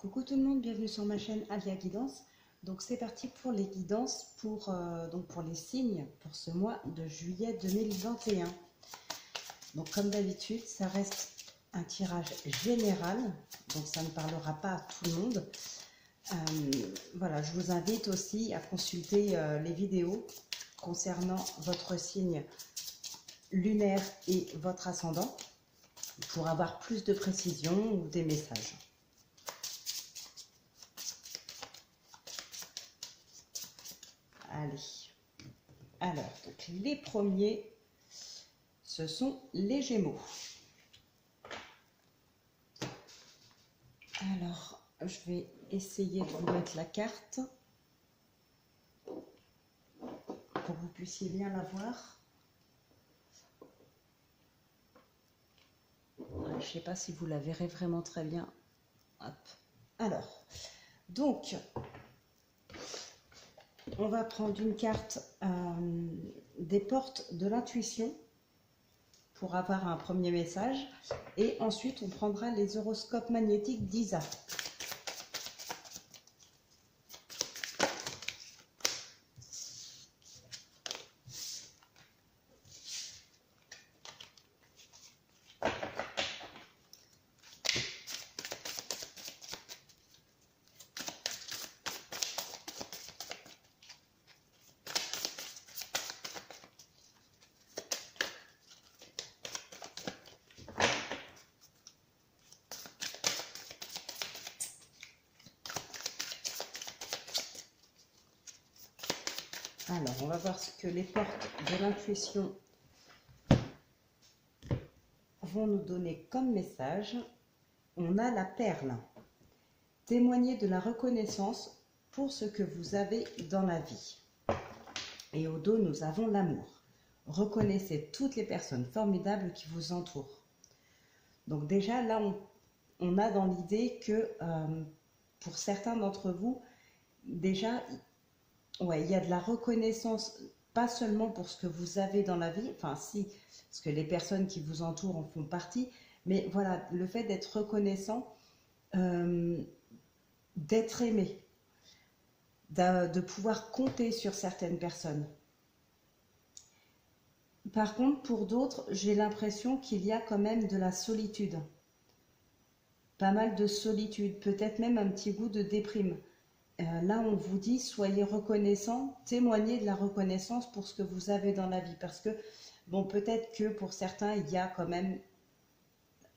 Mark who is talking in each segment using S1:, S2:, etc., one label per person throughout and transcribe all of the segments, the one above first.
S1: Coucou tout le monde, bienvenue sur ma chaîne Alia Guidance. Donc c'est parti pour les guidances pour les signes pour ce mois de juillet 2021. Donc comme d'habitude, ça reste un tirage général, donc ça ne parlera pas à tout le monde. Voilà, je vous invite aussi à consulter les vidéos concernant votre signe lunaire et votre ascendant pour avoir plus de précision ou des messages. Allez, alors, donc les premiers, ce sont les Gémeaux. Alors, je vais essayer de vous mettre la carte pour que vous puissiez bien la voir. Je ne sais pas si vous la verrez vraiment très bien. Hop. Alors, donc, on va prendre une carte des portes de l'intuition pour avoir un premier message. Et ensuite, on prendra les horoscopes magnétiques d'Isa. Alors, on va voir ce que les portes de l'intuition vont nous donner comme message. On a la perle. Témoignez de la reconnaissance pour ce que vous avez dans la vie. Et au dos, nous avons l'amour. Reconnaissez toutes les personnes formidables qui vous entourent. Donc déjà, là, on a dans l'idée que pour certains d'entre vous, déjà, ouais, il y a de la reconnaissance, pas seulement pour ce que vous avez dans la vie, enfin si, parce que les personnes qui vous entourent en font partie, mais voilà, le fait d'être reconnaissant, d'être aimé, de pouvoir compter sur certaines personnes. Par contre, pour d'autres, j'ai l'impression qu'il y a quand même de la solitude. Pas mal de solitude, peut-être même un petit goût de déprime. Là, on vous dit, soyez reconnaissants, témoignez de la reconnaissance pour ce que vous avez dans la vie. Parce que, bon, peut-être que pour certains, il y a quand même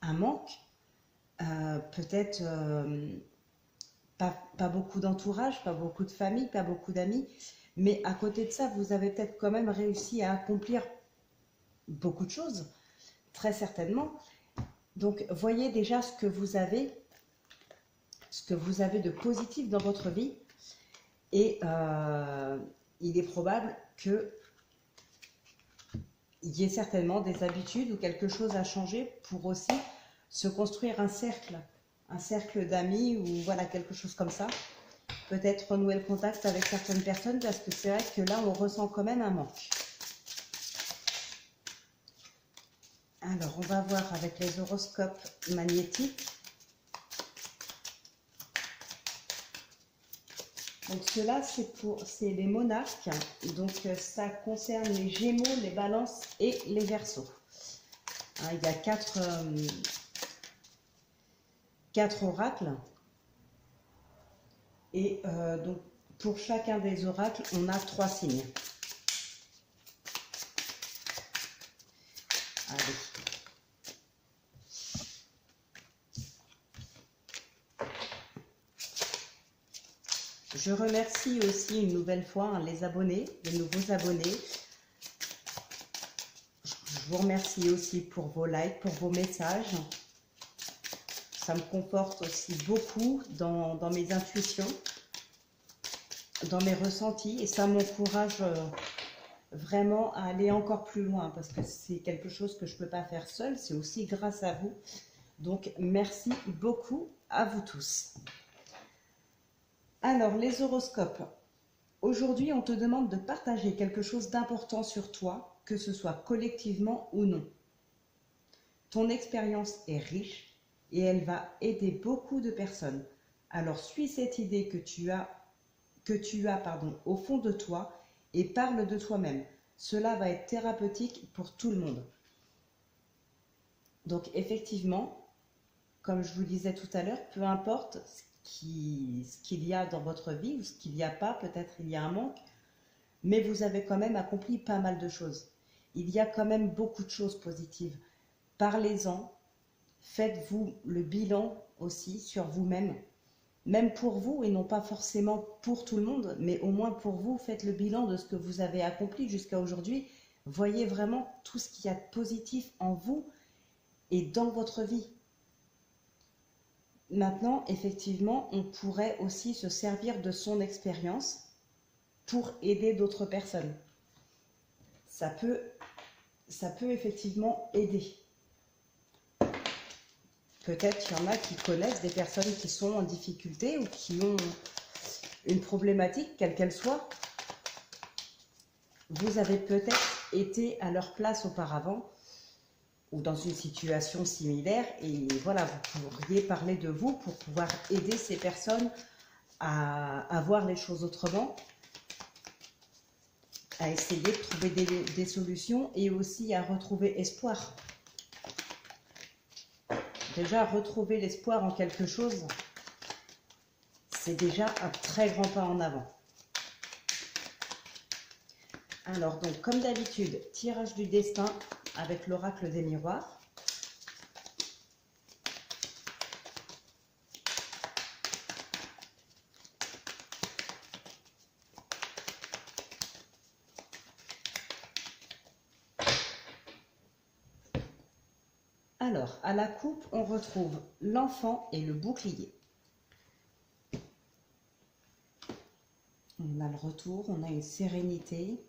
S1: un manque. Peut-être pas beaucoup d'entourage, pas beaucoup de famille, pas beaucoup d'amis. Mais à côté de ça, vous avez peut-être quand même réussi à accomplir beaucoup de choses, très certainement. Donc, voyez déjà ce que vous avez de positif dans votre vie. Et il est probable qu'il y ait certainement des habitudes ou quelque chose à changer pour aussi se construire un cercle d'amis ou voilà, quelque chose comme ça. Peut-être renouer le contact avec certaines personnes parce que c'est vrai que là, on ressent quand même un manque. Alors, on va voir avec les horoscopes magnétiques. Donc cela, c'est les monarques. Donc ça concerne les Gémeaux, les Balances et les Verseaux. Hein, il y a quatre oracles. Et donc pour chacun des oracles, on a 3 signes. Allez. Je remercie aussi une nouvelle fois les abonnés, les nouveaux abonnés. Je vous remercie aussi pour vos likes, pour vos messages. Ça me conforte aussi beaucoup dans mes intuitions, dans mes ressentis. Et ça m'encourage vraiment à aller encore plus loin parce que c'est quelque chose que je ne peux pas faire seule. C'est aussi grâce à vous. Donc, merci beaucoup à vous tous. Alors, les horoscopes. Aujourd'hui, on te demande de partager quelque chose d'important sur toi, que ce soit collectivement ou non. Ton expérience est riche et elle va aider beaucoup de personnes. Alors suis cette idée que tu as pardon, au fond de toi et parle de toi-même. Cela va être thérapeutique pour tout le monde. Donc effectivement, comme je vous disais tout à l'heure, peu importe ce qu'il y a dans votre vie ou ce qu'il n'y a pas, peut-être il y a un manque, mais vous avez quand même accompli pas mal de choses. Il y a quand même beaucoup de choses positives. Parlez-en, faites-vous le bilan aussi sur vous-même, même pour vous et non pas forcément pour tout le monde, mais au moins pour vous, faites le bilan de ce que vous avez accompli jusqu'à aujourd'hui. Voyez vraiment tout ce qu'il y a de positif en vous et dans votre vie. Maintenant, effectivement, on pourrait aussi se servir de son expérience pour aider d'autres personnes. Ça peut effectivement aider. Peut-être qu'il y en a qui connaissent des personnes qui sont en difficulté ou qui ont une problématique, quelle qu'elle soit. Vous avez peut-être été à leur place auparavant ou dans une situation similaire et voilà, vous pourriez parler de vous pour pouvoir aider ces personnes à voir les choses autrement, à essayer de trouver des solutions et aussi à retrouver espoir. Déjà, retrouver l'espoir en quelque chose, c'est déjà un très grand pas en avant. Alors, donc, comme d'habitude, tirage du destin avec l'oracle des miroirs. Alors, à la coupe, on retrouve l'enfant et le bouclier. On a le retour, on a une sérénité.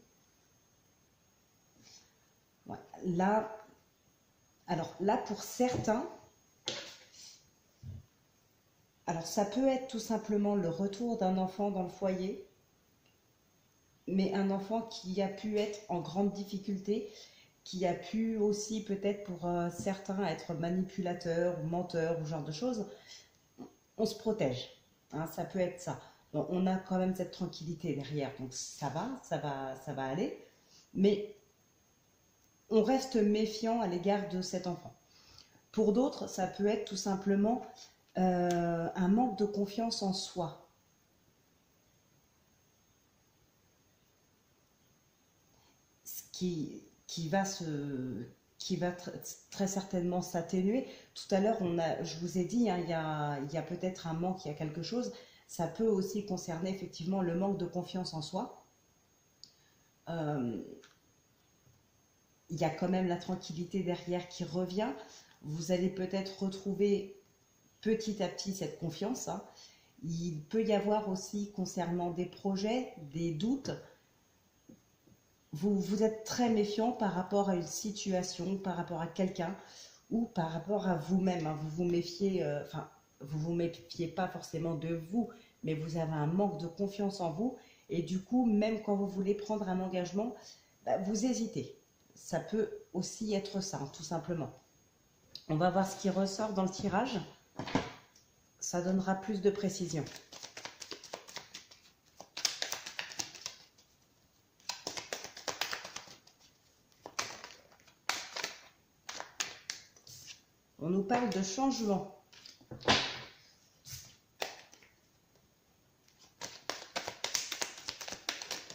S1: Ouais, là, alors là, pour certains, alors ça peut être tout simplement le retour d'un enfant dans le foyer, mais un enfant qui a pu être en grande difficulté, qui a pu aussi peut-être pour certains être manipulateur ou menteur ou ce genre de choses, on se protège. Hein, ça peut être ça. Bon, on a quand même cette tranquillité derrière, donc ça va aller. Mais on reste méfiant à l'égard de cet enfant. Pour d'autres, ça peut être tout simplement un manque de confiance en soi. Ce qui va très certainement s'atténuer. Tout à l'heure, je vous ai dit, hein, il y a peut-être un manque, il y a quelque chose. Ça peut aussi concerner effectivement le manque de confiance en soi. Il y a quand même la tranquillité derrière qui revient. Vous allez peut-être retrouver petit à petit cette confiance. Hein. Il peut y avoir aussi concernant des projets, des doutes. Vous êtes très méfiant par rapport à une situation, par rapport à quelqu'un ou par rapport à vous-même. Hein. Vous vous méfiez pas forcément de vous, mais vous avez un manque de confiance en vous. Et du coup, même quand vous voulez prendre un engagement, vous hésitez. Ça peut aussi être ça, tout simplement. On va voir ce qui ressort dans le tirage. Ça donnera plus de précision. On nous parle de changement.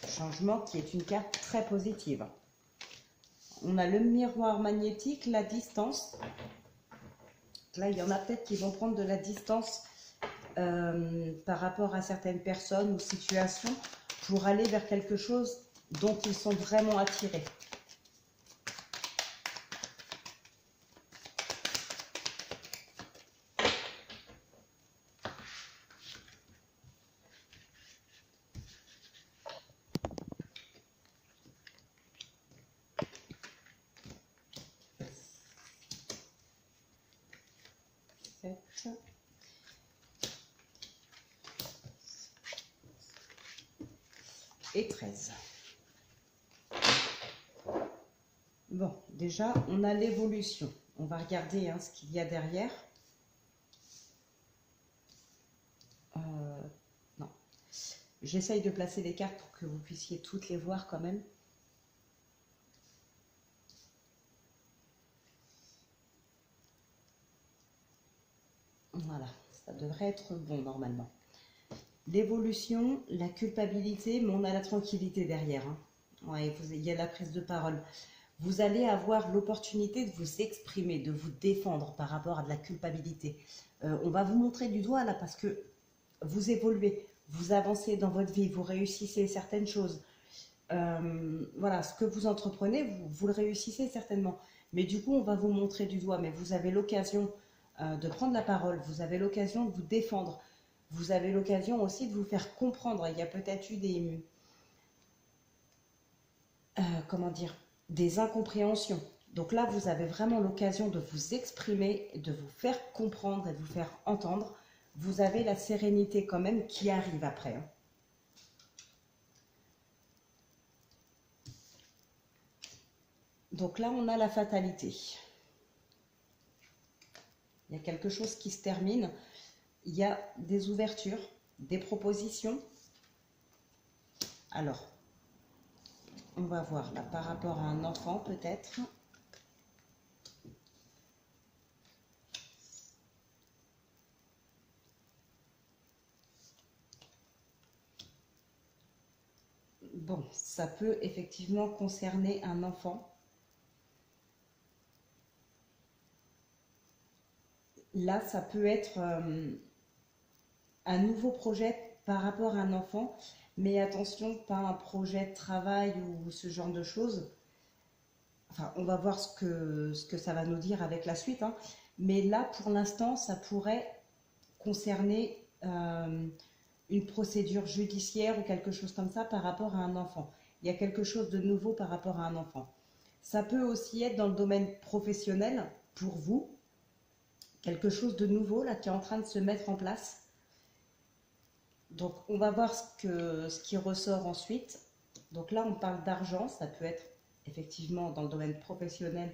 S1: Changement qui est une carte très positive. On a le miroir magnétique, la distance. Là, il y en a peut-être qui vont prendre de la distance par rapport à certaines personnes ou situations pour aller vers quelque chose dont ils sont vraiment attirés. Et 13. Bon, déjà, on a l'évolution. On va regarder ce qu'il y a derrière. J'essaye de placer les cartes pour que vous puissiez toutes les voir quand même. Voilà, ça devrait être bon normalement. L'évolution, la culpabilité, mais on a la tranquillité derrière. Hein. Ouais, il y a la prise de parole. Vous allez avoir l'opportunité de vous exprimer, de vous défendre par rapport à de la culpabilité. On va vous montrer du doigt là parce que vous évoluez, vous avancez dans votre vie, vous réussissez certaines choses. Voilà, ce que vous entreprenez, vous le réussissez certainement. Mais du coup, on va vous montrer du doigt. Mais vous avez l'occasion de prendre la parole, vous avez l'occasion de vous défendre, vous avez l'occasion aussi de vous faire comprendre. Il y a peut-être eu des, comment dire, des incompréhensions. Donc là, vous avez vraiment l'occasion de vous exprimer, de vous faire comprendre et de vous faire entendre. Vous avez la sérénité quand même qui arrive après. Hein. Donc là, on a la fatalité. Il y a quelque chose qui se termine. Il y a des ouvertures, des propositions. Alors, on va voir là par rapport à un enfant peut-être. Bon, ça peut effectivement concerner un enfant. Là, ça peut être un nouveau projet par rapport à un enfant, mais attention, pas un projet de travail ou ce genre de choses. Enfin, on va voir ce que ça va nous dire avec la suite. Hein. Mais là, pour l'instant, ça pourrait concerner une procédure judiciaire ou quelque chose comme ça par rapport à un enfant. Il y a quelque chose de nouveau par rapport à un enfant. Ça peut aussi être dans le domaine professionnel pour vous, quelque chose de nouveau là qui est en train de se mettre en place. Donc on va voir ce qui ressort ensuite. Donc là on parle d'argent, ça peut être effectivement dans le domaine professionnel,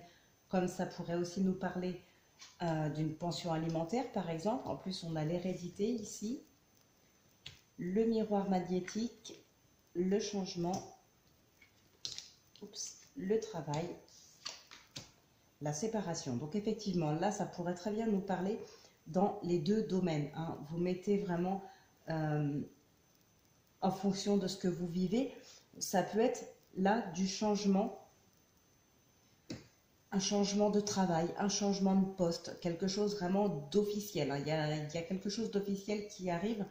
S1: comme ça pourrait aussi nous parler d'une pension alimentaire par exemple. En plus on a l'hérédité ici, le miroir magnétique, le changement, le travail, la séparation. Donc effectivement, là, ça pourrait très bien nous parler dans les deux domaines. Hein. Vous mettez vraiment en fonction de ce que vous vivez. Ça peut être là du changement, un changement de travail, un changement de poste, quelque chose vraiment d'officiel. Hein. Il y a quelque chose d'officiel qui arrive,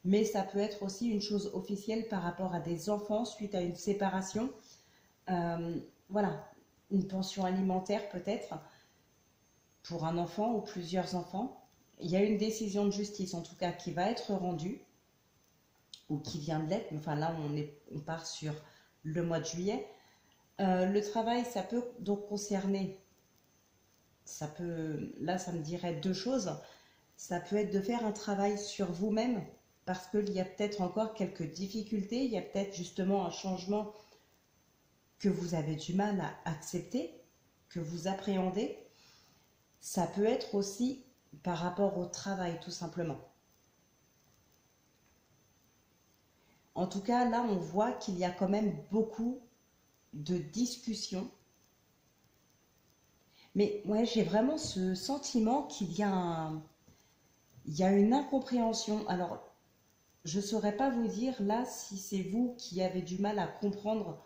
S1: mais ça peut être aussi une chose officielle par rapport à des enfants suite à une séparation. Voilà, une pension alimentaire peut-être pour un enfant ou plusieurs enfants. Il y a une décision de justice en tout cas qui va être rendue ou qui vient de l'être. Enfin là on part sur le mois de juillet. Le travail, ça peut donc concerner, là ça me dirait deux choses. Ça peut être de faire un travail sur vous-même parce qu'il y a peut-être encore quelques difficultés, il y a peut-être justement un changement que vous avez du mal à accepter, que vous appréhendez. Ça peut être aussi par rapport au travail, tout simplement. En tout cas, là, on voit qu'il y a quand même beaucoup de discussions. Mais ouais, j'ai vraiment ce sentiment qu'il y a, il y a une incompréhension. Alors, je ne saurais pas vous dire là si c'est vous qui avez du mal à comprendre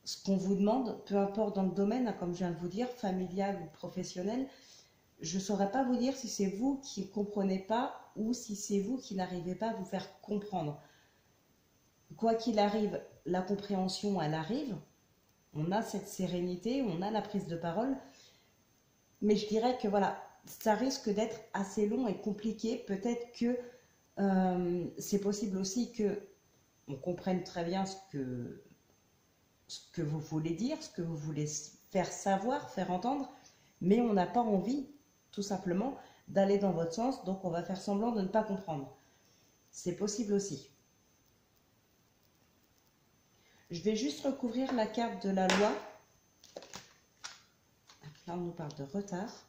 S1: ce qu'on vous demande, peu importe dans le domaine, comme je viens de vous dire, familial ou professionnel. Je ne saurais pas vous dire si c'est vous qui ne comprenez pas ou si c'est vous qui n'arrivez pas à vous faire comprendre. Quoi qu'il arrive, la compréhension, elle arrive. On a cette sérénité, on a la prise de parole. Mais je dirais que voilà, ça risque d'être assez long et compliqué. Peut-être que c'est possible aussi que on comprenne très bien ce que vous voulez dire, ce que vous voulez faire savoir, faire entendre, mais on n'a pas envie, tout simplement, d'aller dans votre sens, donc on va faire semblant de ne pas comprendre. C'est possible aussi. Je vais juste recouvrir la carte de la loi. Là, on nous parle de retard.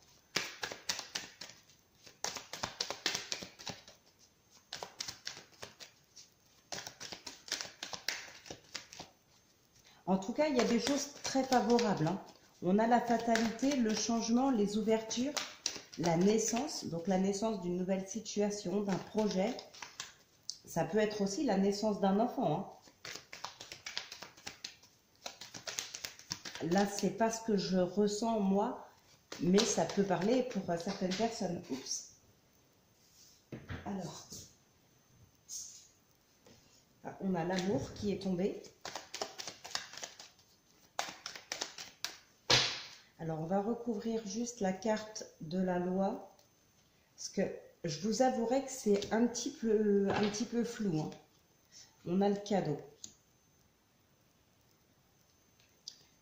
S1: En tout cas, il y a des choses très favorables, hein. On a la fatalité, le changement, les ouvertures, la naissance, donc la naissance d'une nouvelle situation, d'un projet. Ça peut être aussi la naissance d'un enfant, hein. Là, c'est pas ce que je ressens moi, mais ça peut parler pour certaines personnes. Oups. Alors, on a l'amour qui est tombé. Alors, on va recouvrir juste la carte de la loi, parce que je vous avouerai que c'est un petit peu flou, hein. On a le cadeau.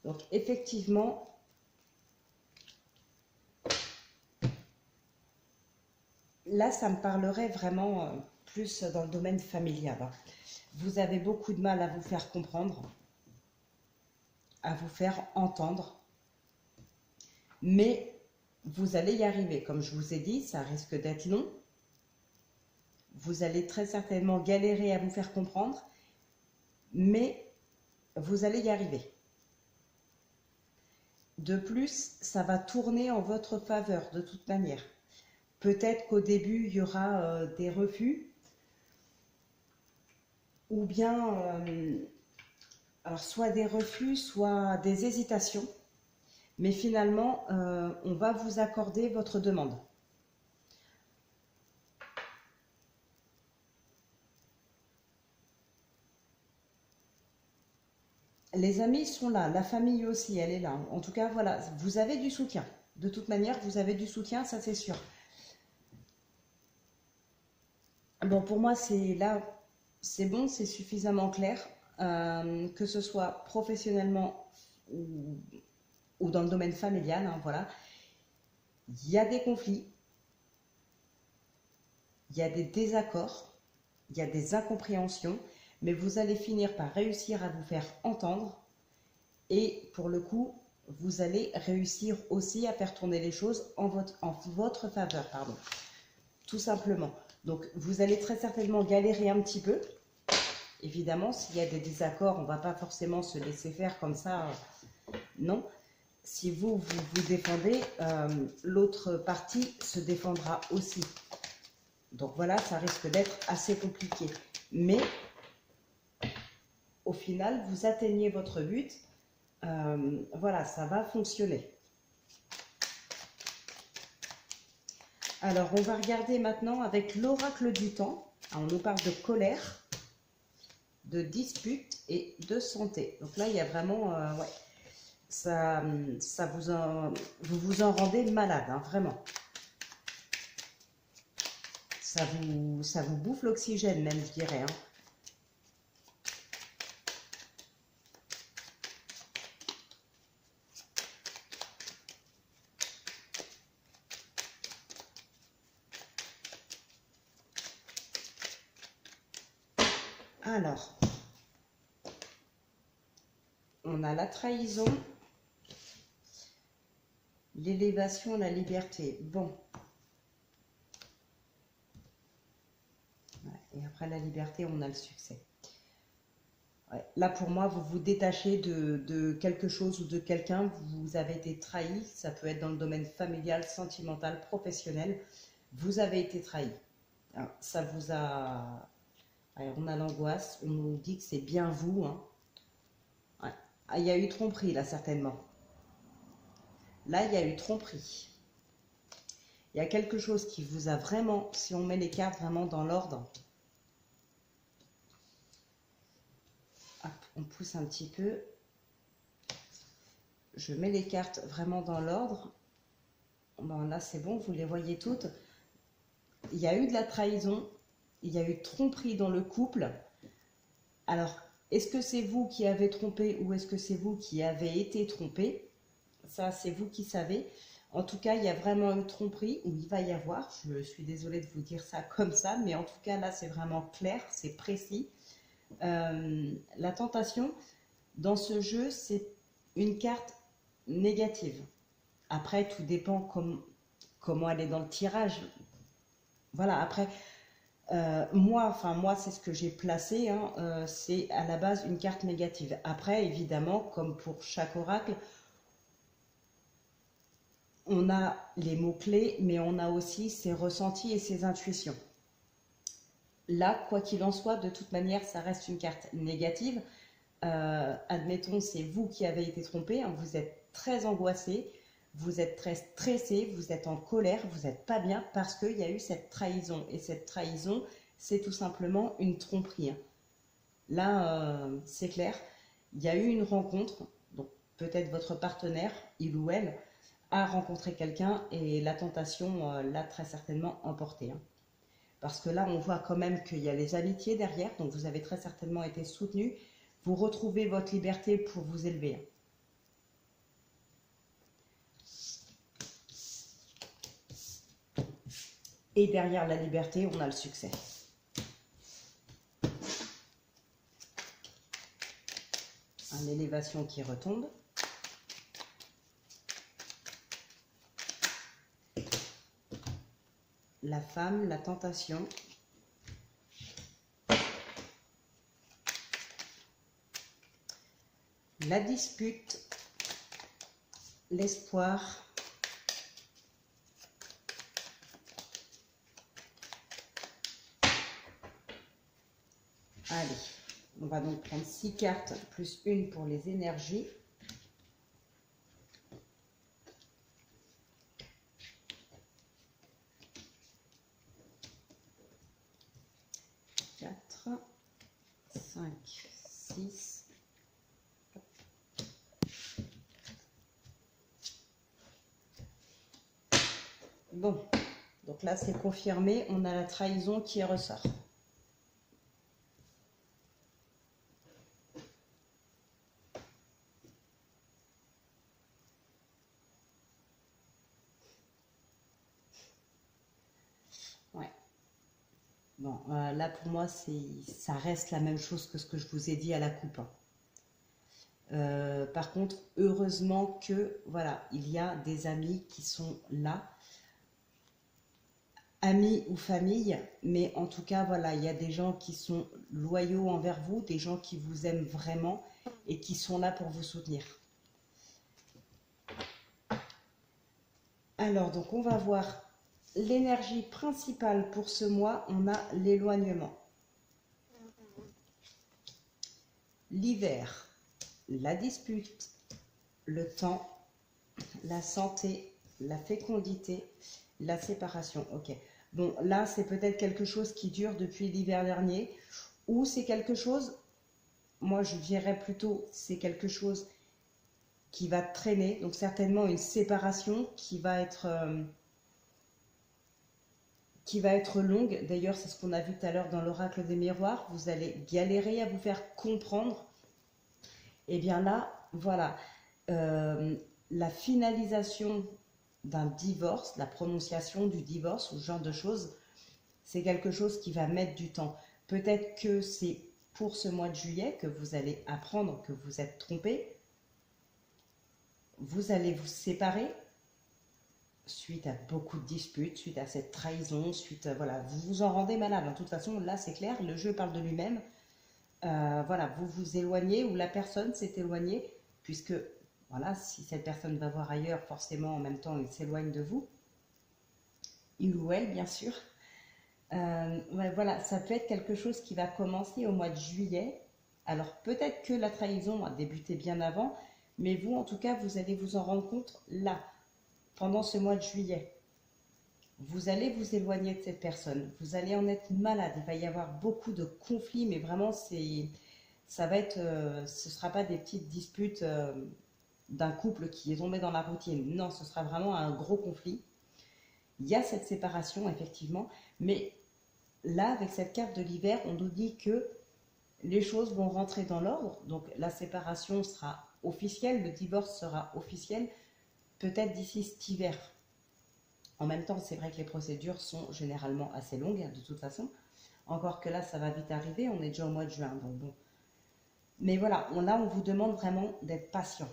S1: Donc, effectivement, là, ça me parlerait vraiment plus dans le domaine familial, hein. Vous avez beaucoup de mal à vous faire comprendre, à vous faire entendre, mais vous allez y arriver. Comme je vous ai dit, ça risque d'être long. Vous allez très certainement galérer à vous faire comprendre, mais vous allez y arriver. De plus, ça va tourner en votre faveur de toute manière. Peut-être qu'au début, il y aura des refus, ou bien, alors soit des refus, soit des hésitations, mais finalement, on va vous accorder votre demande. Les amis sont là, la famille aussi, elle est là. En tout cas, voilà, vous avez du soutien. De toute manière, vous avez du soutien, ça c'est sûr. Bon, pour moi, c'est là, c'est bon, c'est suffisamment clair, que ce soit professionnellement ou dans le domaine familial, hein, voilà. Il y a des conflits, il y a des désaccords, il y a des incompréhensions, mais vous allez finir par réussir à vous faire entendre et pour le coup, vous allez réussir aussi à faire tourner les choses en votre faveur, pardon, tout simplement. Donc, vous allez très certainement galérer un petit peu. Évidemment, s'il y a des désaccords, on ne va pas forcément se laisser faire comme ça, non. Si vous défendez, l'autre partie se défendra aussi. Donc voilà, ça risque d'être assez compliqué. Mais au final, vous atteignez votre but. Voilà, ça va fonctionner. Alors, on va regarder maintenant avec l'oracle du temps. Alors, on nous parle de colère, de dispute et de santé. Donc là, il y a vraiment... ouais, vous vous en rendez malade, hein, vraiment. Ça vous bouffe l'oxygène même, je dirais, hein. Alors, on a la trahison, l'élévation, la liberté. Bon. Et après la liberté, on a le succès. Ouais. Là, pour moi, vous vous détachez de quelque chose ou de quelqu'un. Vous avez été trahi. Ça peut être dans le domaine familial, sentimental, professionnel. Vous avez été trahi. Alors, ça vous a... Alors, on a l'angoisse. On nous dit que c'est bien vous, hein. Ouais. Ah, il y a eu tromperie, là, certainement. Là, il y a eu tromperie. Il y a quelque chose qui vous a vraiment... Si on met les cartes vraiment dans l'ordre... On pousse un petit peu. Je mets les cartes vraiment dans l'ordre. Bon, là, c'est bon, vous les voyez toutes. Il y a eu de la trahison. Il y a eu tromperie dans le couple. Alors, est-ce que c'est vous qui avez trompé ou est-ce que c'est vous qui avez été trompé? Ça, c'est vous qui savez. En tout cas, il y a vraiment une tromperie, ou il va y avoir. Je suis désolée de vous dire ça comme ça, mais en tout cas, là, c'est vraiment clair, c'est précis. La tentation, dans ce jeu, c'est une carte négative. Après, tout dépend comment elle est dans le tirage. Voilà, après, Moi, c'est ce que j'ai placé, hein, c'est à la base une carte négative. Après, évidemment, comme pour chaque oracle, on a les mots-clés, mais on a aussi ses ressentis et ses intuitions. Là, quoi qu'il en soit, de toute manière, ça reste une carte négative. Admettons, c'est vous qui avez été trompé, hein, vous êtes très angoissé, vous êtes très stressé, vous êtes en colère, vous n'êtes pas bien parce qu'il y a eu cette trahison. Et cette trahison, c'est tout simplement une tromperie. Là, c'est clair, il y a eu une rencontre, donc peut-être votre partenaire, il ou elle, a rencontré quelqu'un et la tentation l'a très certainement emporté. Parce que là, on voit quand même qu'il y a les amitiés derrière, donc vous avez très certainement été soutenu. Vous retrouvez votre liberté pour vous élever. Et derrière la liberté, on a le succès. Une élévation qui retombe. La femme, la tentation. La dispute. L'espoir. Allez, on va donc prendre 6 cartes plus une pour les énergies. Quatre, 5, 6. Bon, donc là c'est confirmé, on a la trahison qui ressort. Ouais. Bon, là pour moi, ça reste la même chose que ce que je vous ai dit à la coupe. Par contre, heureusement que, voilà, il y a des amis qui sont là, amis ou famille, mais en tout cas, voilà, il y a des gens qui sont loyaux envers vous, des gens qui vous aiment vraiment et qui sont là pour vous soutenir. Alors, donc on va voir l'énergie principale pour ce mois, on a l'éloignement. L'hiver, la dispute, le temps, la santé, la fécondité, la séparation. Ok. Bon, là, c'est peut-être quelque chose qui dure depuis l'hiver dernier, ou c'est quelque chose, moi je dirais plutôt, c'est quelque chose qui va traîner, donc certainement une séparation qui va être longue. D'ailleurs, c'est ce qu'on a vu tout à l'heure dans l'oracle des miroirs. Vous allez galérer à vous faire comprendre. Et bien là, voilà, la finalisation d'un divorce, la prononciation du divorce ou ce genre de choses, c'est quelque chose qui va mettre du temps. Peut-être que c'est pour ce mois de juillet que vous allez apprendre que vous êtes trompé. Vous allez vous séparer suite à beaucoup de disputes, suite à cette trahison, voilà, vous vous en rendez malade. De toute façon, là, c'est clair, le jeu parle de lui-même. Voilà, vous vous éloignez ou la personne s'est éloignée, puisque, voilà, si cette personne va voir ailleurs, forcément, en même temps, il s'éloigne de vous. Il ou elle, bien sûr. Ouais, voilà, ça peut être quelque chose qui va commencer au mois de juillet. Alors, peut-être que la trahison a débuté bien avant, mais vous, en tout cas, vous allez vous en rendre compte là, pendant ce mois de juillet. Vous allez vous éloigner de cette personne, vous allez en être malade, il va y avoir beaucoup de conflits, mais vraiment, ça va être, ce ne sera pas des petites disputes d'un couple qui est tombé dans la routine. Non, ce sera vraiment un gros conflit. Il y a cette séparation, effectivement, mais là, avec cette carte de l'hiver, on nous dit que les choses vont rentrer dans l'ordre. Donc, la séparation sera officielle, le divorce sera officiel, peut-être d'ici cet hiver. En même temps, c'est vrai que les procédures sont généralement assez longues, de toute façon. Encore que là, ça va vite arriver, on est déjà au mois de juin, donc bon. Mais voilà, là, on vous demande vraiment d'être patient.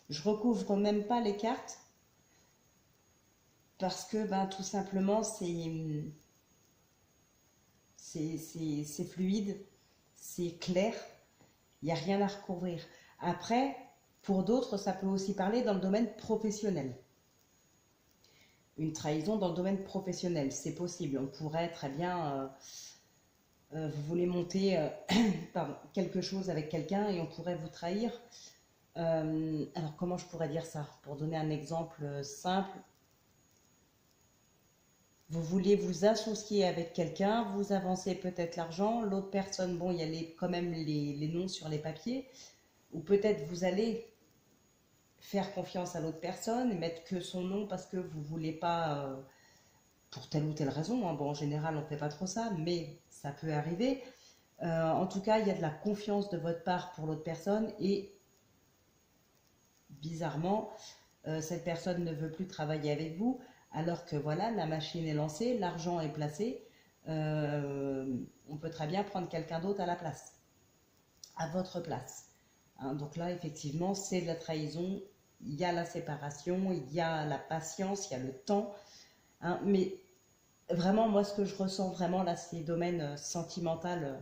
S1: Je recouvre même pas les cartes. parce que ben, tout simplement c'est fluide, c'est clair, il n'y a rien à recouvrir. Après, pour d'autres, ça peut aussi parler dans le domaine professionnel. Une trahison dans le domaine professionnel, c'est possible. On pourrait très bien, vous voulez monter pardon, quelque chose avec quelqu'un et on pourrait vous trahir. Alors comment je pourrais dire ça? Pour donner un exemple simple, vous vouliez vous associer avec quelqu'un, vous avancez peut-être l'argent, l'autre personne, bon, il y a quand même les noms sur les papiers, ou peut-être vous allez faire confiance à l'autre personne et mettre que son nom parce que vous ne voulez pas, pour telle ou telle raison, hein. Bon, en général, on ne fait pas trop ça, mais ça peut arriver. En tout cas, il y a de la confiance de votre part pour l'autre personne et bizarrement, cette personne ne veut plus travailler avec vous, alors que voilà, la machine est lancée, l'argent est placé, on peut très bien prendre quelqu'un d'autre à la place, à votre place. Hein, donc là, effectivement, c'est de la trahison, il y a la séparation, il y a la patience, il y a le temps, hein, mais vraiment, moi, ce que je ressens vraiment là, c'est le domaine sentimental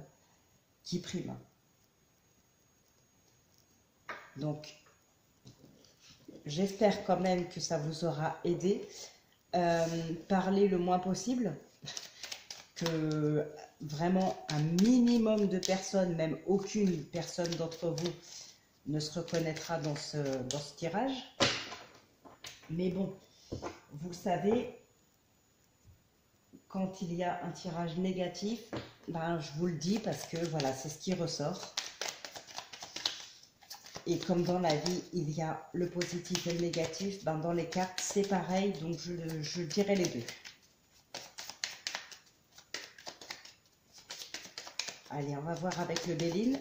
S1: qui prime. Donc, j'espère quand même que ça vous aura aidé. Parlez le moins possible, que vraiment un minimum de personnes, même aucune personne d'entre vous, ne se reconnaîtra dans ce tirage. Mais bon, vous savez, quand il y a un tirage négatif, ben, je vous le dis parce que voilà, c'est ce qui ressort. Et comme dans la vie, il y a le positif et le négatif, ben dans les cartes, c'est pareil, donc je dirais les deux. Allez, on va voir avec le Béline.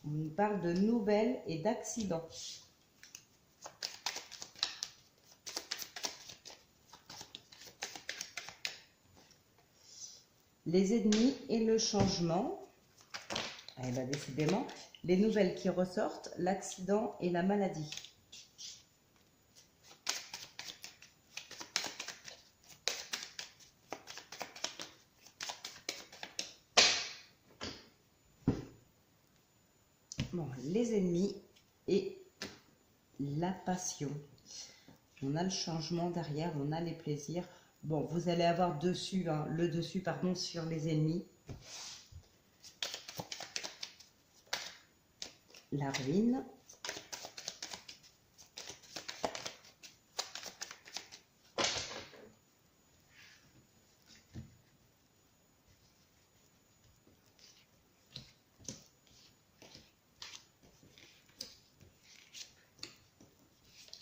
S1: On nous parle de nouvelles et d'accidents. Les ennemis et le changement. Eh bien, décidément, les nouvelles qui ressortent, l'accident et la maladie. Bon, les ennemis et la passion. On a le changement derrière, on a les plaisirs. Bon, vous allez avoir dessus, hein, le dessus, pardon, sur les ennemis. La ruine.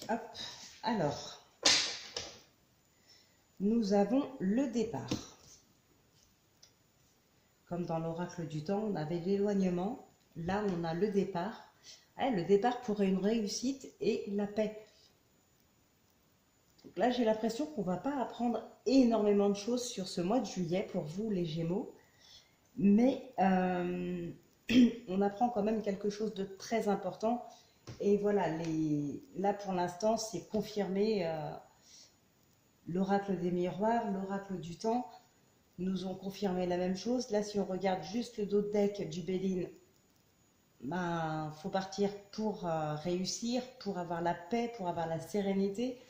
S1: Hop, alors, nous avons le départ. Comme dans l'oracle du temps, on avait l'éloignement. Là, on a le départ. Le départ pour une réussite et la paix. Donc là, j'ai l'impression qu'on ne va pas apprendre énormément de choses sur ce mois de juillet pour vous, les Gémeaux. Mais on apprend quand même quelque chose de très important. Et voilà, là pour l'instant, c'est confirmé. L'oracle des miroirs, l'oracle du temps nous ont confirmé la même chose. Là, si on regarde juste le dos de deck du Béline, ben, faut partir pour réussir, pour avoir la paix, pour avoir la sérénité.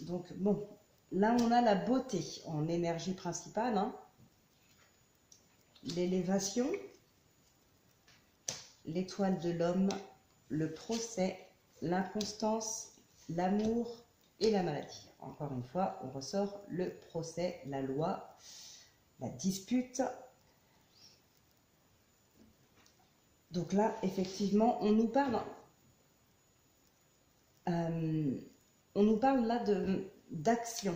S1: Donc bon, là on a la beauté en énergie principale, hein. L'élévation, l'étoile de l'homme, le procès, l'inconstance, l'amour et la maladie. Encore une fois, on ressort le procès, la loi, la dispute. Donc là, effectivement, on nous parle là d'action.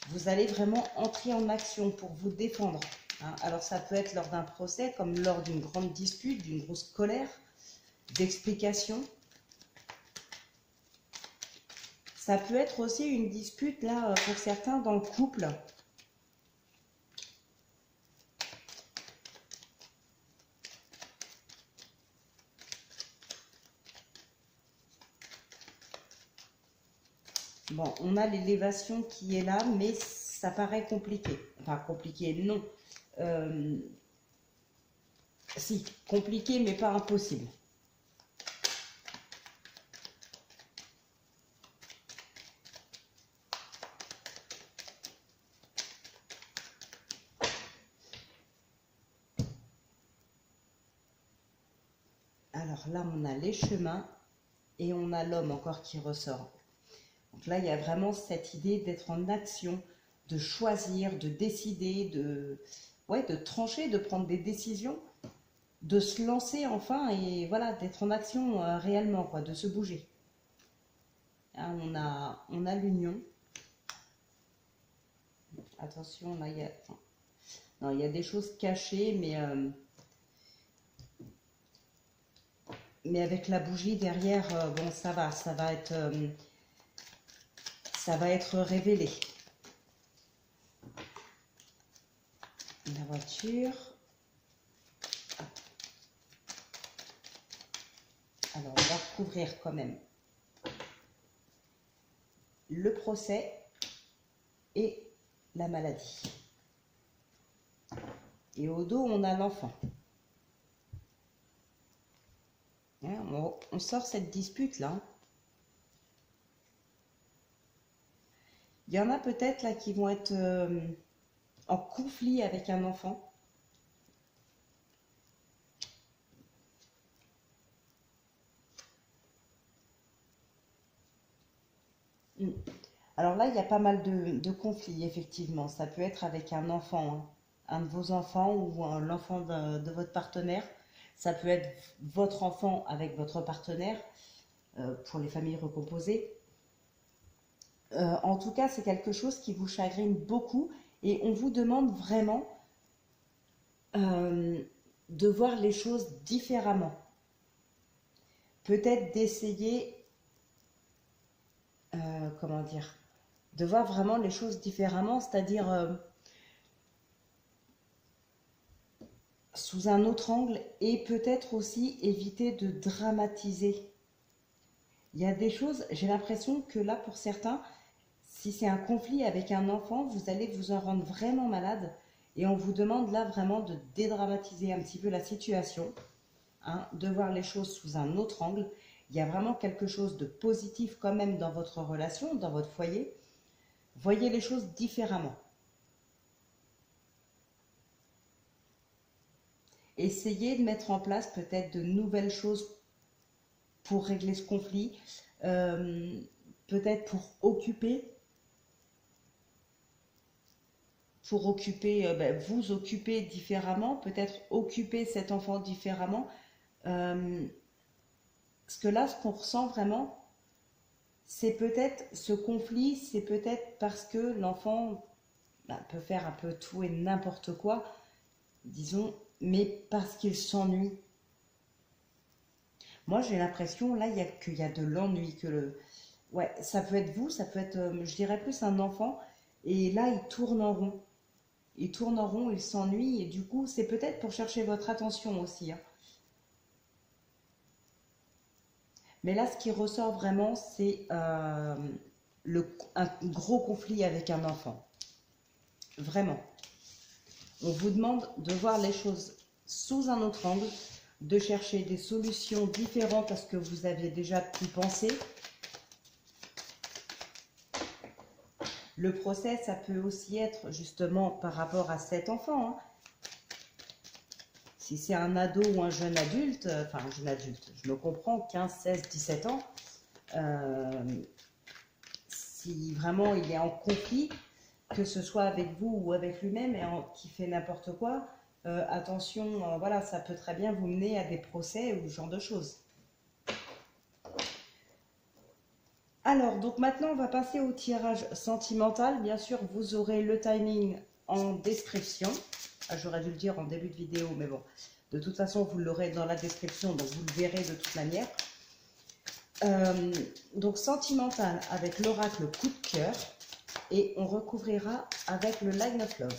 S1: Vous allez vraiment entrer en action pour vous défendre. Hein. Alors ça peut être lors d'un procès, comme lors d'une grande dispute, d'une grosse colère, d'explication. Ça peut être aussi une dispute, là, pour certains, dans le couple. Bon, on a l'élévation qui est là, mais ça paraît compliqué. Enfin, compliqué, non. Si, compliqué, mais pas impossible. Alors là, on a les chemins et on a l'homme encore qui ressort. Donc là, il y a vraiment cette idée d'être en action, de choisir, de décider, ouais, de trancher, de prendre des décisions, de se lancer enfin et voilà, d'être en action réellement, quoi, de se bouger. Hein, on a l'union. Attention, là, non, il y a des choses cachées, mais avec la bougie derrière, bon, ça va être révélé. La voiture. Alors, on va recouvrir quand même le procès et la maladie. Et au dos, on a l'enfant. Hein, on sort cette dispute-là. Il y en a peut-être là qui vont être en conflit avec un enfant. Alors là, il y a pas mal de conflits, effectivement. Ça peut être avec un enfant, hein, un de vos enfants ou l'enfant de votre partenaire. Ça peut être votre enfant avec votre partenaire pour les familles recomposées. En tout cas, c'est quelque chose qui vous chagrine beaucoup et on vous demande vraiment de voir les choses différemment. Peut-être d'essayer, comment dire, de voir vraiment les choses différemment, c'est-à-dire sous un autre angle et peut-être aussi éviter de dramatiser. Il y a des choses, j'ai l'impression que là, pour certains, si c'est un conflit avec un enfant, vous allez vous en rendre vraiment malade et on vous demande là vraiment de dédramatiser un petit peu la situation, hein, de voir les choses sous un autre angle. Il y a vraiment quelque chose de positif quand même dans votre relation, dans votre foyer. Voyez les choses différemment. Essayez de mettre en place peut-être de nouvelles choses pour régler ce conflit, peut-être pour occuper, vous occuper différemment, peut-être occuper cet enfant différemment. Parce que là, ce qu'on ressent vraiment, c'est peut-être ce conflit, c'est peut-être parce que l'enfant peut faire un peu tout et n'importe quoi, disons, mais parce qu'il s'ennuie. Moi, j'ai l'impression, là, qu'il y a de l'ennui, ouais, ça peut être vous, ça peut être, je dirais plus un enfant, et là, il tourne en rond. Il tourne en rond, il s'ennuie, et du coup, c'est peut-être pour chercher votre attention aussi, hein. Mais là, ce qui ressort vraiment, c'est un gros conflit avec un enfant. Vraiment. On vous demande de voir les choses sous un autre angle, de chercher des solutions différentes à ce que vous aviez déjà pu penser. Le procès, ça peut aussi être justement par rapport à cet enfant, hein. Si c'est un ado ou un jeune adulte, enfin un jeune adulte, je me comprends, 15, 16, 17 ans, si vraiment il est en conflit, que ce soit avec vous ou avec lui-même, qui fait n'importe quoi, attention, voilà, ça peut très bien vous mener à des procès ou ce genre de choses. Alors, donc maintenant, on va passer au tirage sentimental. Bien sûr, vous aurez le timing en description. Ah, j'aurais dû le dire en début de vidéo, mais bon. De toute façon, vous l'aurez dans la description, donc vous le verrez de toute manière. Donc, sentimental avec l'oracle coup de cœur. Et on recouvrira avec le Line of Love.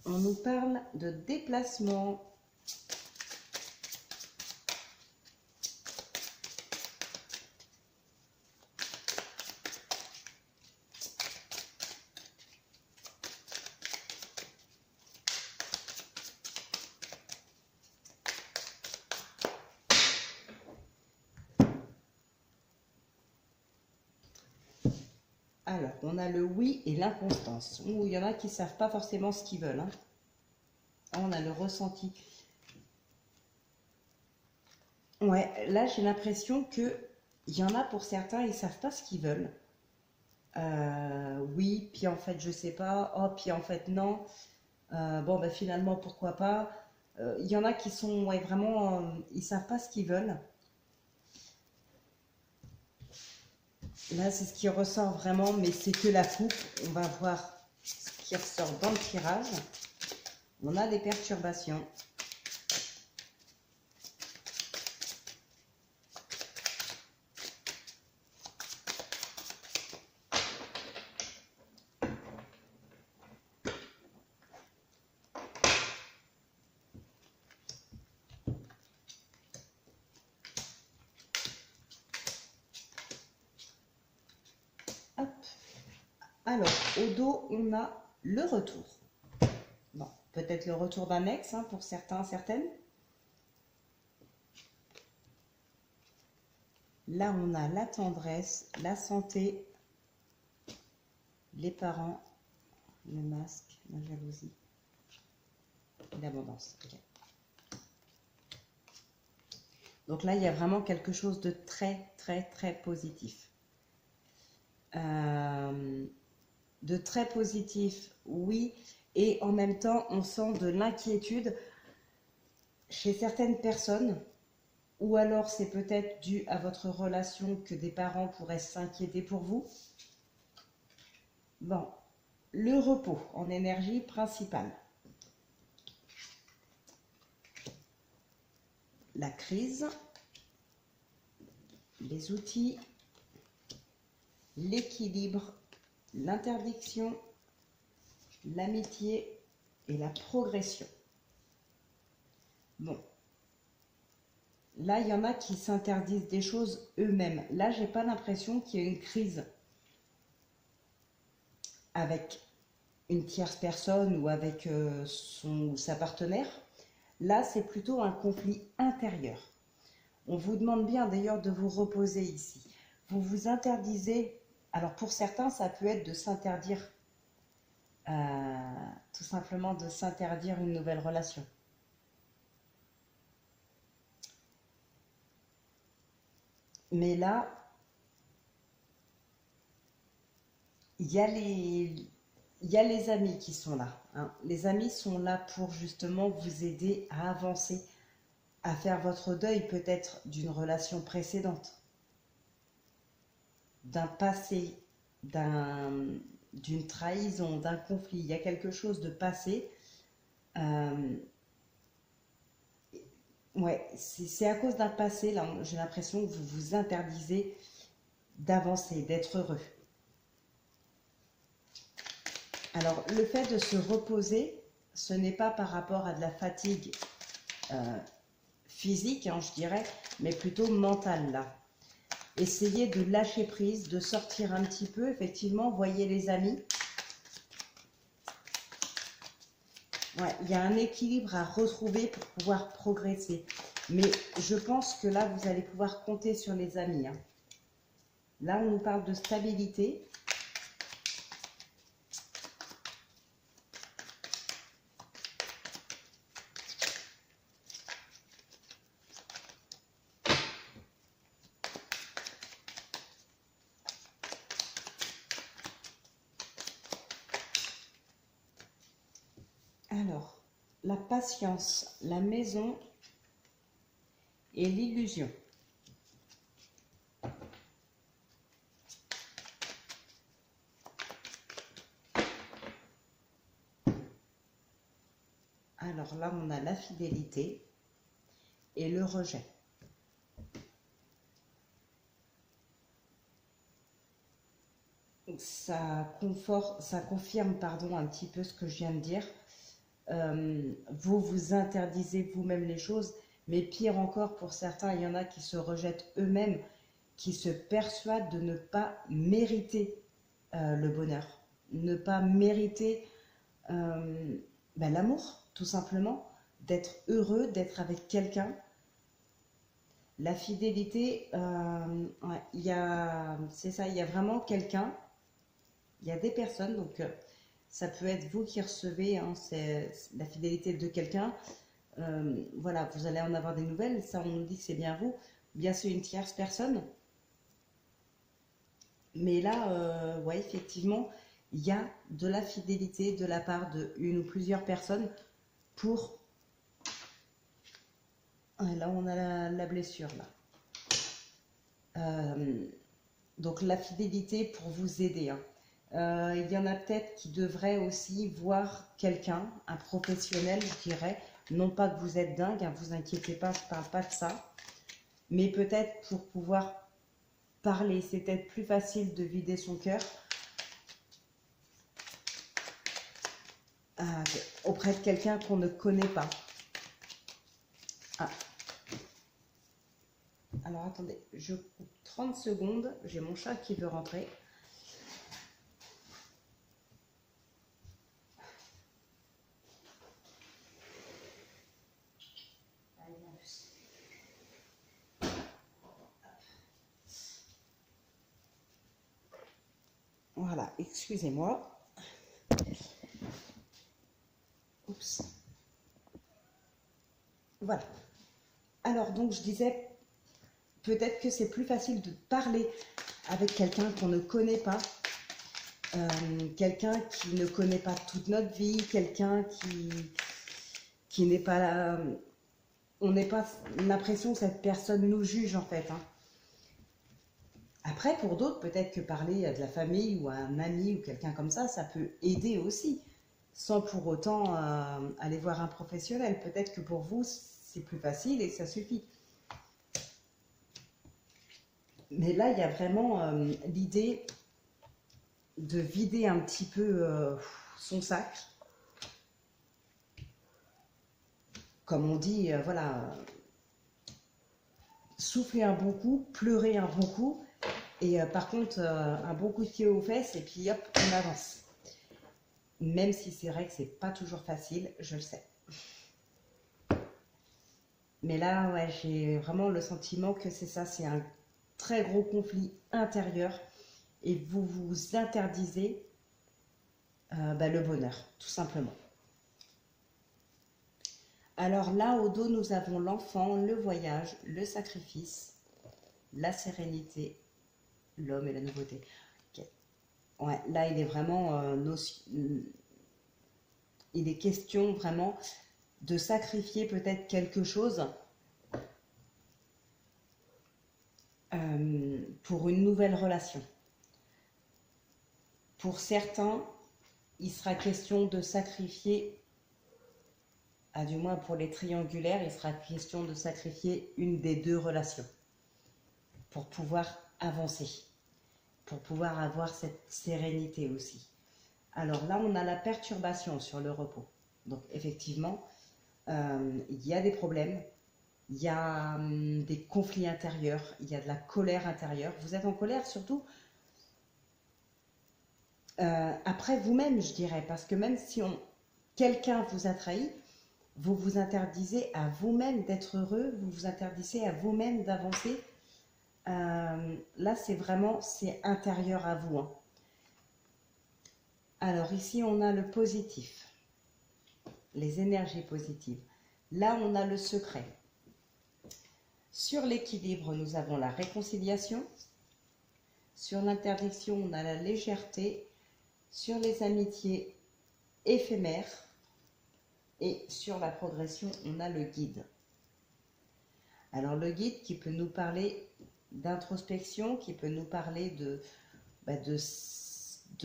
S1: On nous parle de déplacement. Alors, on a le oui et l'inconstance. Ou il y en a qui ne savent pas forcément ce qu'ils veulent. Hein. On a le ressenti. Ouais, là j'ai l'impression que il y en a pour certains, ils savent pas ce qu'ils veulent. Oui, puis en fait je sais pas. Oh, puis en fait non. Bon, ben finalement pourquoi pas. Il y en a qui sont ouais, vraiment, ils savent pas ce qu'ils veulent. Là c'est ce qui ressort vraiment, mais c'est que la coupe. On va voir ce qui ressort dans le tirage. On a des perturbations. Hop. Alors, au dos, on a le retour. Bon, peut-être le retour d'un ex hein, pour certains, certaines. Là, on a la tendresse, la santé, les parents, le masque, la jalousie et l'abondance. Okay. Donc là, il y a vraiment quelque chose de très, très, très positif. De très positif, oui. Et en même temps, on sent de l'inquiétude chez certaines personnes. Ou alors, c'est peut-être dû à votre relation que des parents pourraient s'inquiéter pour vous. Bon, le repos en énergie principale. La crise, les outils, l'équilibre, l'interdiction, l'amitié et la progression. Bon, là, il y en a qui s'interdisent des choses eux-mêmes. Là, j'ai pas l'impression qu'il y a une crise avec une tierce personne ou avec son ou sa partenaire. Là, c'est plutôt un conflit intérieur. On vous demande bien d'ailleurs de vous reposer ici. Vous vous interdisez, alors pour certains, ça peut être de s'interdire, tout simplement de s'interdire une nouvelle relation. Mais là, il y a les amis qui sont là. Hein. Les amis sont là pour justement vous aider à avancer, à faire votre deuil peut-être d'une relation précédente, d'un passé, d'une trahison, d'un conflit. Il y a quelque chose de passé. Ouais, c'est à cause d'un passé, là, j'ai l'impression que vous vous interdisez d'avancer, d'être heureux. Alors, le fait de se reposer, ce n'est pas par rapport à de la fatigue physique, hein, je dirais, mais plutôt mentale, là. Essayez de lâcher prise, de sortir un petit peu. Effectivement, voyez les amis. Ouais, il y a un équilibre à retrouver pour pouvoir progresser. Mais je pense que là, vous allez pouvoir compter sur les amis. Hein. Là, on nous parle de stabilité. Alors, la patience, la maison et l'illusion. Alors là, on a la fidélité et le rejet. Ça confirme pardon, un petit peu ce que je viens de dire. Vous vous interdisez vous-même les choses, mais pire encore pour certains, il y en a qui se rejettent eux-mêmes, qui se persuadent de ne pas mériter le bonheur, ne pas mériter l'amour, tout simplement, d'être heureux, d'être avec quelqu'un. La fidélité, ouais, c'est ça, il y a vraiment quelqu'un Il y a des personnes, donc ça peut être vous qui recevez hein, c'est la fidélité de quelqu'un. Voilà, vous allez en avoir des nouvelles, ça on nous dit que c'est bien vous. Bien c'est une tierce personne. Mais là, ouais, effectivement, il y a de la fidélité de la part de une ou plusieurs personnes pour... Ah, là, on a la blessure, là. Donc, la fidélité pour vous aider. Hein. Il y en a peut-être qui devraient aussi voir quelqu'un, un professionnel, je dirais. Non pas que vous êtes dingue, hein, vous inquiétez pas, je ne parle pas de ça. Mais peut-être pour pouvoir parler, c'est peut-être plus facile de vider son cœur auprès de quelqu'un qu'on ne connaît pas. Ah. Alors attendez, je coupe 30 secondes, j'ai mon chat qui veut rentrer. Voilà, excusez-moi. Oups. Voilà. Alors donc je disais, peut-être que c'est plus facile de parler avec quelqu'un qu'on ne connaît pas, quelqu'un qui ne connaît pas toute notre vie, quelqu'un qui n'est pas là. On n'a pas l'impression que cette personne nous juge en fait. Hein. Après, pour d'autres, peut-être que parler à de la famille ou à un ami ou quelqu'un comme ça peut aider aussi, sans pour autant aller voir un professionnel. Peut-être que pour vous, c'est plus facile et ça suffit. Mais là, il y a vraiment l'idée de vider un petit peu son sac. Comme on dit, voilà, souffler un bon coup, pleurer un bon coup. Et par contre, un bon coup de pied aux fesses et puis hop, on avance. Même si c'est vrai que c'est pas toujours facile, je le sais. Mais là, ouais, j'ai vraiment le sentiment que c'est ça, c'est un très gros conflit intérieur et vous vous interdisez le bonheur, tout simplement. Alors là, au dos, nous avons l'enfant, le voyage, le sacrifice, la sérénité, l'homme et la nouveauté. Okay. Ouais, là, il est vraiment il est question vraiment de sacrifier peut-être quelque chose pour une nouvelle relation. Pour certains, il sera question de sacrifier, du moins pour les triangulaires, il sera question de sacrifier une des deux relations pour pouvoir avancer, pour pouvoir avoir cette sérénité aussi. Alors là, on a la perturbation sur le repos. Donc effectivement, il y a des problèmes, il y a des conflits intérieurs, il y a de la colère intérieure. Vous êtes en colère surtout après vous-même, je dirais, parce que même si quelqu'un vous a trahi, vous vous interdisez à vous-même d'être heureux, vous vous interdisez à vous-même d'avancer. Là, c'est intérieur à vous. Hein. Alors ici, on a le positif, les énergies positives. Là, on a le secret. Sur l'équilibre, nous avons la réconciliation. Sur l'interdiction, on a la légèreté. Sur les amitiés éphémères. Et sur la progression, on a le guide. Alors le guide qui peut nous parler d'introspection, qui peut nous parler de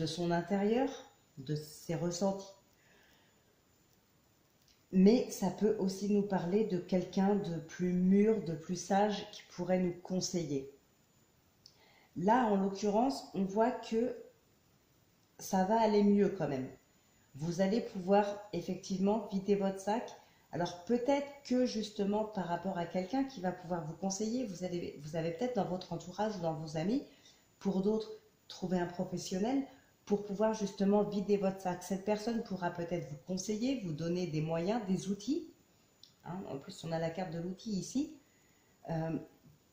S1: son intérieur, de ses ressentis. Mais ça peut aussi nous parler de quelqu'un de plus mûr, de plus sage, qui pourrait nous conseiller. Là, en l'occurrence, on voit que ça va aller mieux quand même. Vous allez pouvoir effectivement vider votre sac. Alors peut-être que justement par rapport à quelqu'un qui va pouvoir vous conseiller, vous avez peut-être dans votre entourage, dans vos amis, pour d'autres, trouver un professionnel pour pouvoir justement vider votre sac. Cette personne pourra peut-être vous conseiller, vous donner des moyens, des outils. Hein, en plus, on a la carte de l'outil ici.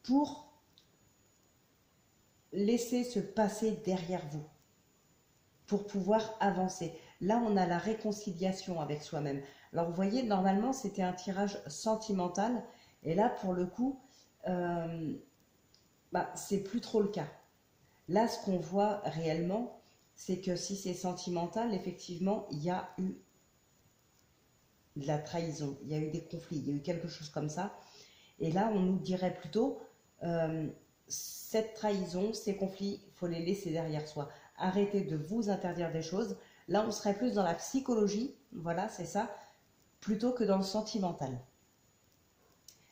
S1: Pour laisser se passer derrière vous. pour pouvoir avancer. Là, on a la réconciliation avec soi-même. Alors, vous voyez, normalement, c'était un tirage sentimental. Et là, pour le coup, c'est plus trop le cas. Là, ce qu'on voit réellement, c'est que si c'est sentimental, effectivement, il y a eu de la trahison, il y a eu des conflits, il y a eu quelque chose comme ça. Et là, on nous dirait plutôt, cette trahison, ces conflits, il faut les laisser derrière soi. Arrêtez de vous interdire des choses. Là, on serait plus dans la psychologie, voilà, c'est ça, plutôt que dans le sentimental.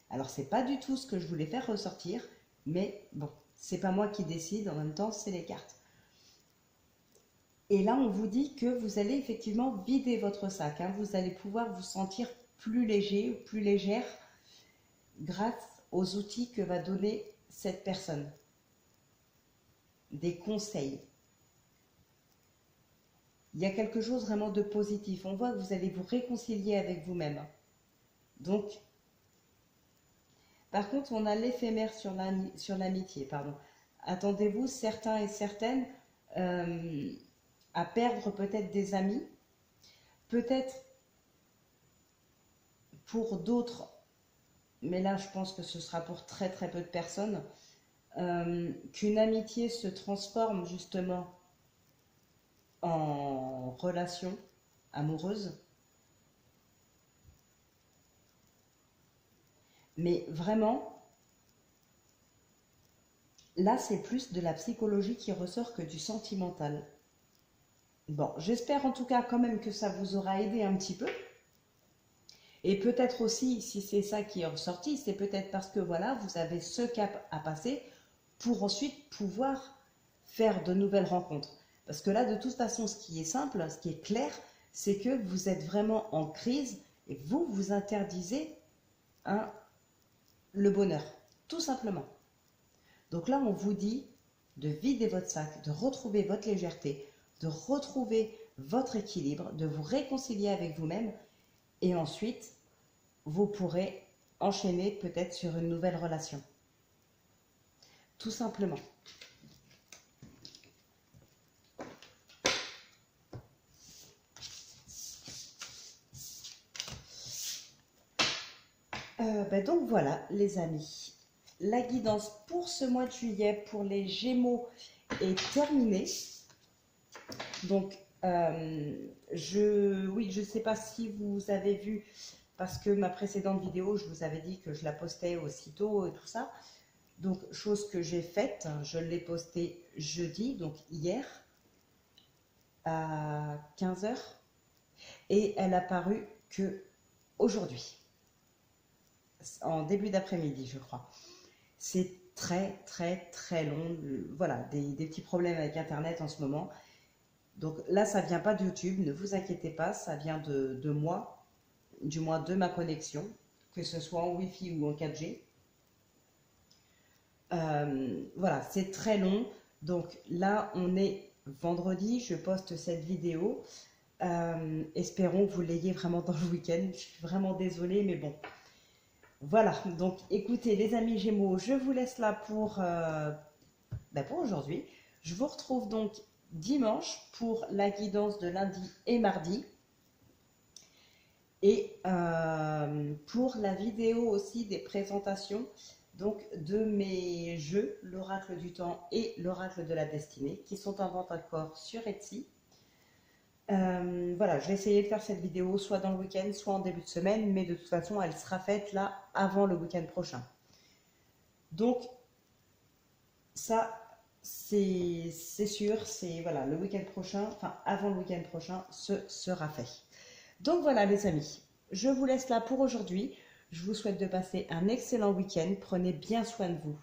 S1: Alors, c'est pas du tout ce que je voulais faire ressortir, mais bon, c'est pas moi qui décide, en même temps, c'est les cartes. Et là, on vous dit que vous allez effectivement vider votre sac, hein. Vous allez pouvoir vous sentir plus léger ou plus légère grâce aux outils que va donner cette personne. Des conseils. Il y a quelque chose vraiment de positif. On voit que vous allez vous réconcilier avec vous-même. Donc, par contre, on a l'éphémère sur l'amitié, pardon. Attendez-vous, certains et certaines, à perdre peut-être des amis, peut-être pour d'autres, mais là je pense que ce sera pour très très peu de personnes, qu'une amitié se transforme justement en relation amoureuse. Mais vraiment, là c'est plus de la psychologie qui ressort que du sentimental. Bon, j'espère en tout cas quand même que ça vous aura aidé un petit peu. Et peut-être aussi, si c'est ça qui est ressorti, c'est peut-être parce que voilà, vous avez ce cap à passer pour ensuite pouvoir faire de nouvelles rencontres. Parce que là, de toute façon, ce qui est simple, ce qui est clair, c'est que vous êtes vraiment en crise et vous vous interdisez le bonheur, tout simplement. Donc là, on vous dit de vider votre sac, de retrouver votre légèreté, de retrouver votre équilibre, de vous réconcilier avec vous-même et ensuite, vous pourrez enchaîner peut-être sur une nouvelle relation. Tout simplement. Donc voilà les amis, la guidance pour ce mois de juillet pour les Gémeaux est terminée. Donc je ne sais pas si vous avez vu, parce que ma précédente vidéo je vous avais dit que je la postais aussitôt et tout ça. Donc chose que j'ai faite, je l'ai postée jeudi, donc hier à 15 h et elle a paru que aujourd'hui, en début d'après-midi, je crois. C'est très, très, très long. Voilà, des petits problèmes avec Internet en ce moment. Donc là, ça ne vient pas de YouTube, ne vous inquiétez pas, ça vient de moi, du moins de ma connexion, que ce soit en Wi-Fi ou en 4G. Voilà, c'est très long. Donc là, on est vendredi, je poste cette vidéo. Espérons que vous l'ayez vraiment dans le week-end. Je suis vraiment désolée, mais bon. Voilà, donc écoutez les amis Gémeaux, je vous laisse là pour aujourd'hui. Je vous retrouve donc dimanche pour la guidance de lundi et mardi. Et pour la vidéo aussi des présentations donc de mes jeux, l'oracle du temps et l'oracle de la destinée, qui sont en vente encore sur Etsy. Voilà, je vais essayer de faire cette vidéo soit dans le week-end, soit en début de semaine, mais de toute façon, elle sera faite là avant le week-end prochain. Donc, ça, c'est sûr, c'est voilà, le week-end prochain, enfin avant le week-end prochain, ce sera fait. Donc voilà les amis, je vous laisse là pour aujourd'hui. Je vous souhaite de passer un excellent week-end. Prenez bien soin de vous.